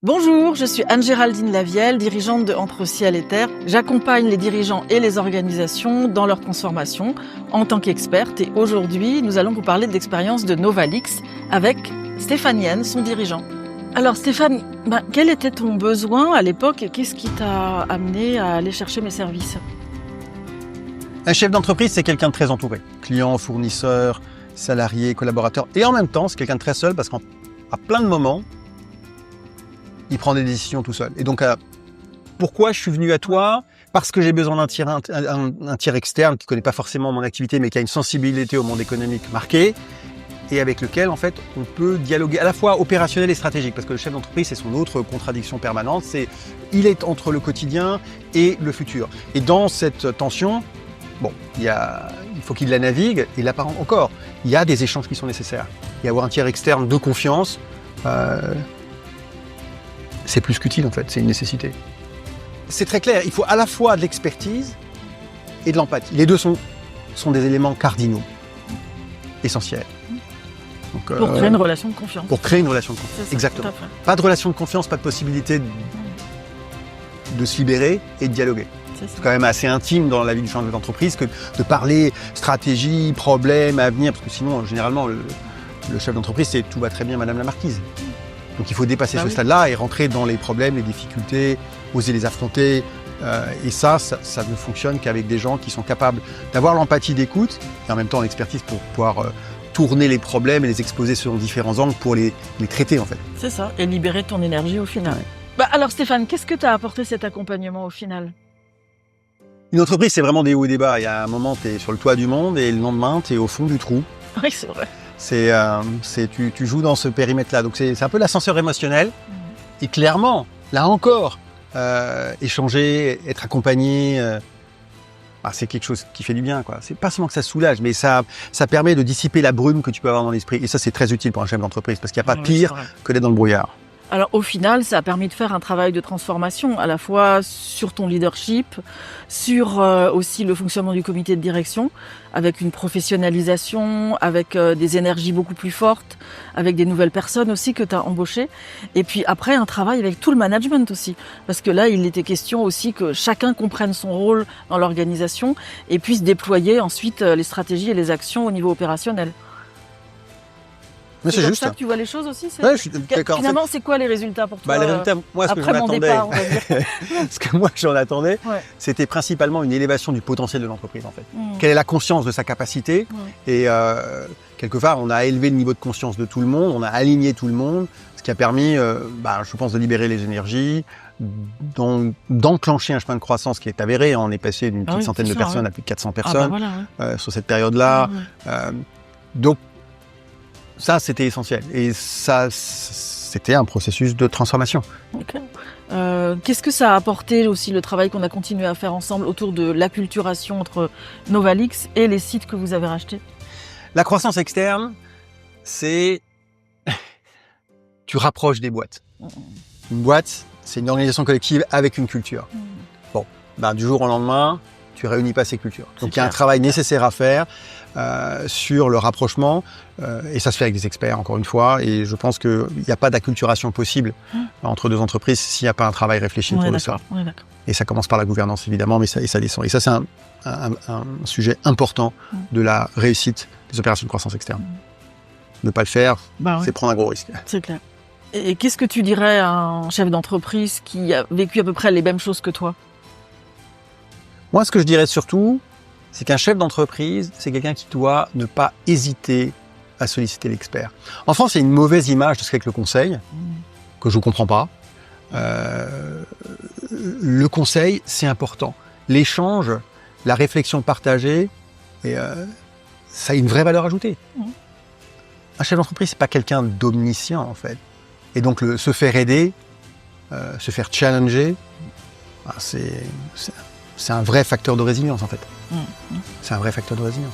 Bonjour, je suis Anne-Géraldine Lavielle, dirigeante de Entre Ciel et Terre. J'accompagne les dirigeants et les organisations dans leur transformation en tant qu'experte. Et aujourd'hui, nous allons vous parler de l'expérience de Novalix avec Stéphane Yen, son dirigeant. Alors Stéphane, quel était ton besoin à l'époque et qu'est-ce qui t'a amené à aller chercher mes services? Un chef d'entreprise, c'est quelqu'un de très entouré. Clients, fournisseurs, salariés, collaborateurs. Et en même temps, c'est quelqu'un de très seul parce qu'à plein de moments, il prend des décisions tout seul. Et donc, pourquoi je suis venu à toi? Parce que j'ai besoin d'un tiers externe qui ne connaît pas forcément mon activité, mais qui a une sensibilité au monde économique marquée et avec lequel, en fait, on peut dialoguer à la fois opérationnel et stratégique. Parce que le chef d'entreprise, c'est son autre contradiction permanente. Il est entre le quotidien et le futur. Et dans cette tension, il faut qu'il la navigue. Et là, encore, il y a des échanges qui sont nécessaires. Et avoir un tiers externe de confiance, c'est plus qu'utile en fait, c'est une nécessité. C'est très clair, il faut à la fois de l'expertise et de l'empathie. Les deux sont des éléments cardinaux, essentiels. Donc, pour créer une relation de confiance. Pour créer une relation de confiance, exactement. Pas de relation de confiance, pas de possibilité de se libérer et de dialoguer. C'est quand même assez intime dans la vie du chef d'entreprise que de parler stratégie, problème, avenir, parce que sinon, généralement, le chef d'entreprise, c'est tout va très bien, madame la marquise. Donc il faut dépasser ce stade-là et rentrer dans les problèmes, les difficultés, oser les affronter. Et ça ne fonctionne qu'avec des gens qui sont capables d'avoir l'empathie d'écoute et en même temps l'expertise pour pouvoir tourner les problèmes et les exposer selon différents angles pour les traiter en fait. C'est ça, et libérer ton énergie au final. Alors Stéphane, qu'est-ce que t'as apporté cet accompagnement au final? Une entreprise, c'est vraiment des hauts et des bas. Il y a un moment, tu es sur le toit du monde et le lendemain, tu es au fond du trou. Oui, c'est vrai. Tu joues dans ce périmètre-là. Donc c'est un peu l'ascenseur émotionnel. Et clairement, là encore, échanger, être accompagné, c'est quelque chose qui fait du bien, quoi. C'est pas seulement que ça soulage, mais ça permet de dissiper la brume que tu peux avoir dans l'esprit. Et ça, c'est très utile pour un chef d'entreprise parce qu'il n'y a pas pire que d'être dans le brouillard. Alors au final, ça a permis de faire un travail de transformation, à la fois sur ton leadership, sur aussi le fonctionnement du comité de direction, avec une professionnalisation, avec des énergies beaucoup plus fortes, avec des nouvelles personnes aussi que tu as embauchées. Et puis après, un travail avec tout le management aussi. Parce que là, il était question aussi que chacun comprenne son rôle dans l'organisation et puisse déployer ensuite les stratégies et les actions au niveau opérationnel. Mais c'est juste ça que tu vois les choses aussi. Ouais, je suis d'accord. Finalement, c'est quoi les résultats pour toi? Les résultats, moi, ce que j'en attendais, ce que moi j'en attendais, c'était principalement une élévation du potentiel de l'entreprise en fait. Quelle est la conscience de sa capacité et quelque part, on a élevé le niveau de conscience de tout le monde, on a aligné tout le monde, ce qui a permis, je pense, de libérer les énergies, d'enclencher un chemin de croissance qui est avéré. On est passé d'une petite centaine de personnes à plus de 400 personnes sur cette période-là. Donc ça, c'était essentiel. Et ça, c'était un processus de transformation. Okay. Qu'est-ce que ça a apporté aussi, le travail qu'on a continué à faire ensemble autour de l'acculturation entre Novalix et les sites que vous avez rachetés? La croissance externe, c'est... tu rapproches des boîtes. Une boîte, c'est une organisation collective avec une culture. Du jour au lendemain, tu réunis pas ces cultures. Donc il y a un travail nécessaire à faire sur le rapprochement et ça se fait avec des experts encore une fois et je pense qu'il n'y a pas d'acculturation possible entre deux entreprises s'il n'y a pas un travail réfléchi pour le faire. Et ça commence par la gouvernance évidemment, mais ça descend. Et ça c'est un sujet important de la réussite des opérations de croissance externe. Ne pas le faire, c'est prendre un gros risque. C'est clair. Et qu'est-ce que tu dirais à un chef d'entreprise qui a vécu à peu près les mêmes choses que toi? Moi, ce que je dirais surtout, c'est qu'un chef d'entreprise, c'est quelqu'un qui doit ne pas hésiter à solliciter l'expert. En France, il y a une mauvaise image de ce qu'est le conseil, que je ne comprends pas. Le conseil, c'est important. L'échange, la réflexion partagée, ça a une vraie valeur ajoutée. Un chef d'entreprise, c'est pas quelqu'un d'omniscient, en fait. Et donc, se faire aider, se faire challenger, c'est un vrai facteur de résilience, en fait. C'est un vrai facteur de résilience.